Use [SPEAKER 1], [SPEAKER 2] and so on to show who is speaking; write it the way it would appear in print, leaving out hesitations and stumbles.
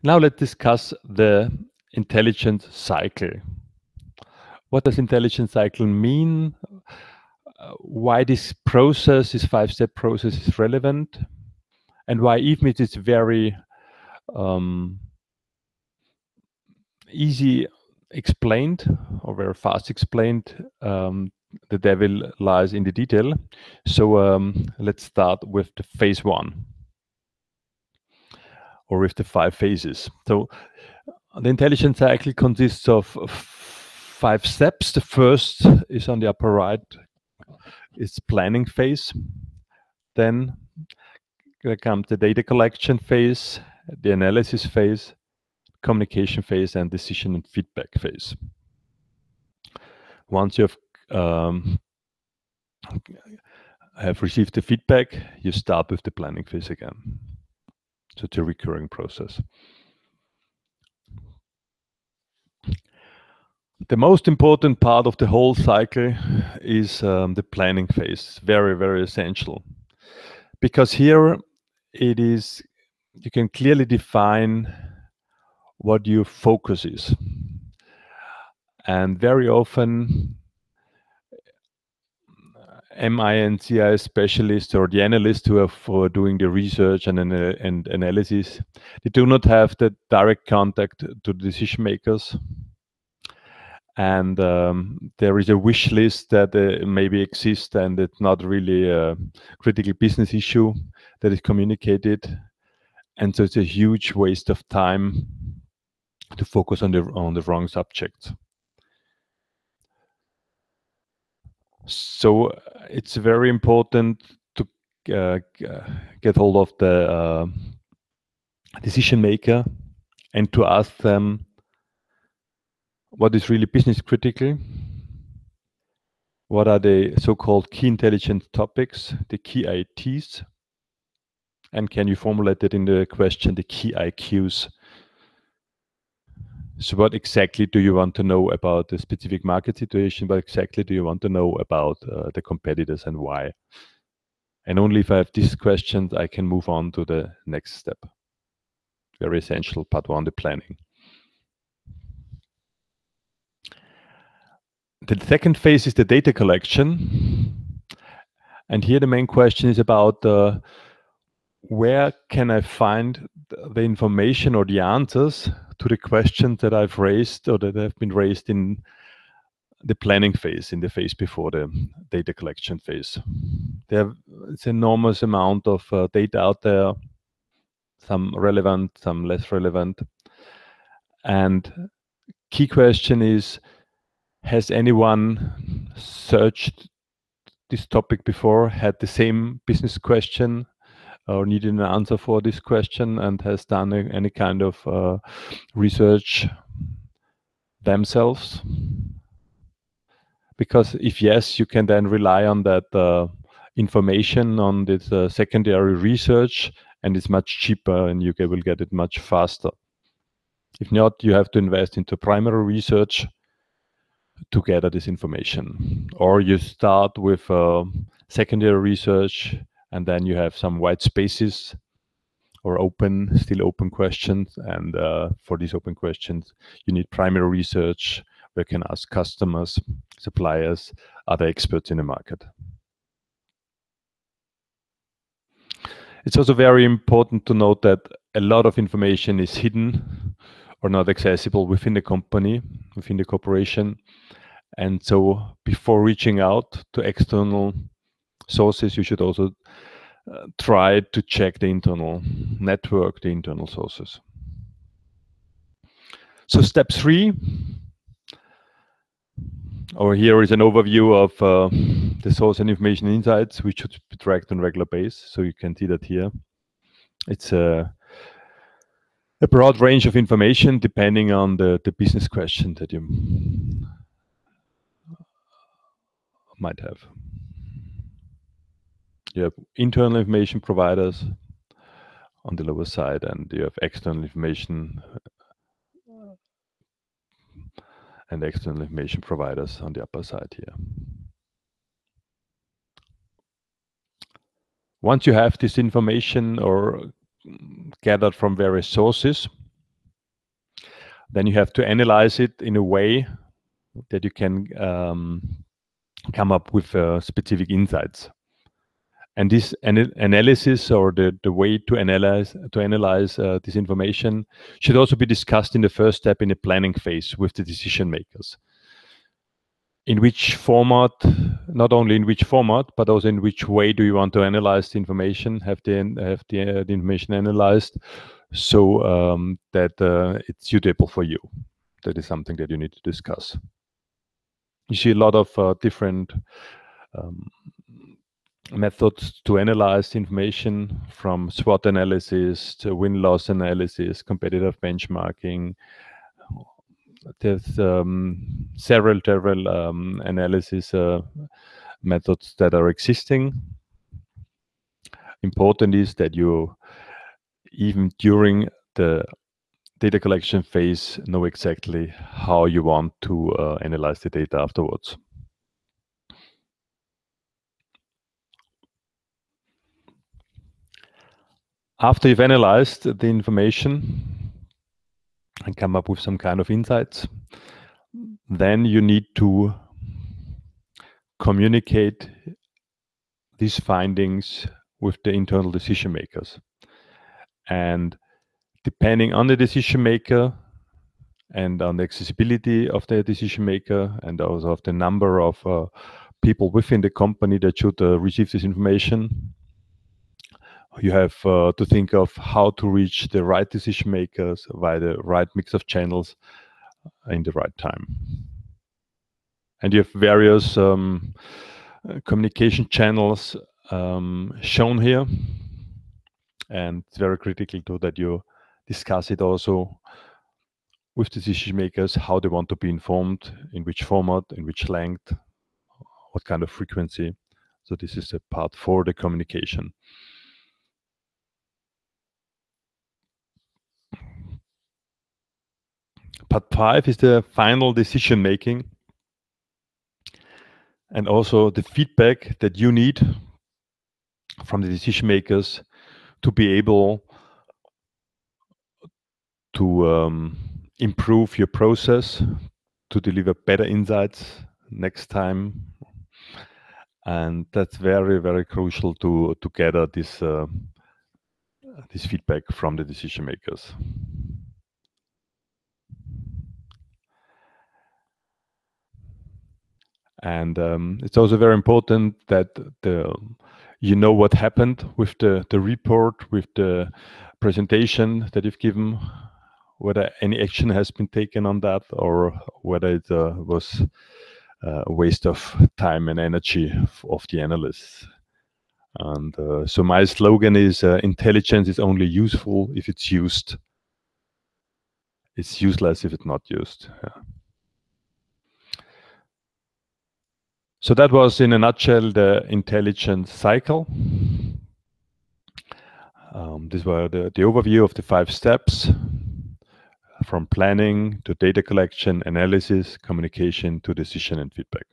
[SPEAKER 1] Now let's discuss the intelligence cycle. What does intelligence cycle mean? Why this process, this 5-step process, is relevant, and why even it is very easy explained or very fast explained, the devil lies in the detail. So let's start with the phase 1, or with the 5 phases. So the intelligence cycle consists of 5 steps. The first is on the upper right. It's planning phase. Then there comes the data collection phase, the analysis phase, communication phase, and decision and feedback phase. Once you have received the feedback, you start with the planning phase again. So it's a recurring process. The most important part of the whole cycle is the planning phase. Very, very essential. Because here it is, you can clearly define what your focus is. And very often, MI and CI specialists or the analysts who are for doing the research and analysis, they do not have the direct contact to the decision makers. And there is a wish list that maybe exists, and it's not really a critical business issue that is communicated. And so it's a huge waste of time to focus on the wrong subjects. So it's very important to get hold of the decision maker and to ask them what is really business critical, what are the so-called key intelligence topics, the key ITs, and can you formulate it in the question, the key IQs. So what exactly do you want to know about the specific market situation? What exactly do you want to know about the competitors and why? And only if I have these questions, I can move on to the next step. Very essential, part 1, the planning. The second phase is the data collection. And here the main question is about where can I find the information or the answers to the questions that I've raised or that have been raised in the planning phase, in the phase before the data collection phase. It's an enormous amount of data out there, some relevant, some less relevant. And key question is, has anyone searched this topic before, had the same business question or needed an answer for this question, and has done any kind of research themselves? Because if yes, you can then rely on that information on this secondary research, and it's much cheaper and you will get it much faster. If not, you have to invest into primary research to gather this information. Or you start with secondary research, and then you have some white spaces or still open questions. And for these open questions, you need primary research where you can ask customers, suppliers, other experts in the market. It's also very important to note that a lot of information is hidden or not accessible within the company, within the corporation. And so before reaching out to external sources, you should also try to check the internal network, the internal sources. So step 3, or here is an overview of the source and information insights, which should be tracked on a regular basis. So you can see that here. It's a broad range of information depending on the business question that you might have. You have internal information providers on the lower side, and you have external information and external information providers on the upper side here. Once you have this information or gathered from various sources, Then you have to analyze it in a way that you can come up with specific insights. And this analysis, or the way to analyze this information, should also be discussed in the first step in the planning phase with the decision makers. In which format, not only in which format, but also in which way do you want to analyze the information, have the information analyzed, so that it's suitable for you. That is something that you need to discuss. You see a lot of different methods to analyze information, from SWOT analysis to win-loss analysis, competitive benchmarking. There's several analysis methods that are existing. Important is that you, even during the data collection phase, know exactly how you want to analyze the data afterwards. After you've analyzed the information and come up with some kind of insights, then you need to communicate these findings with the internal decision makers. And depending on the decision maker and on the accessibility of the decision maker, and also of the number of people within the company that should receive this information, you have to think of how to reach the right decision makers via the right mix of channels in the right time. And you have various communication channels shown here, and it's very critical too that you discuss it also with decision makers, how they want to be informed, in which format, in which length, what kind of frequency. So this is the part for the communication. Part 5 is the final decision making, and also the feedback that you need from the decision makers to be able to improve your process, to deliver better insights next time. And that's very, very crucial to gather this feedback from the decision makers. And it's also very important that you know what happened with the report, with the presentation that you've given, whether any action has been taken on that, or whether it was a waste of time and energy of the analysts. And so my slogan is, intelligence is only useful if it's used. It's useless if it's not used. Yeah. So that was, in a nutshell, the intelligence cycle. These were the overview of the 5 steps, from planning to data collection, analysis, communication, to decision and feedback.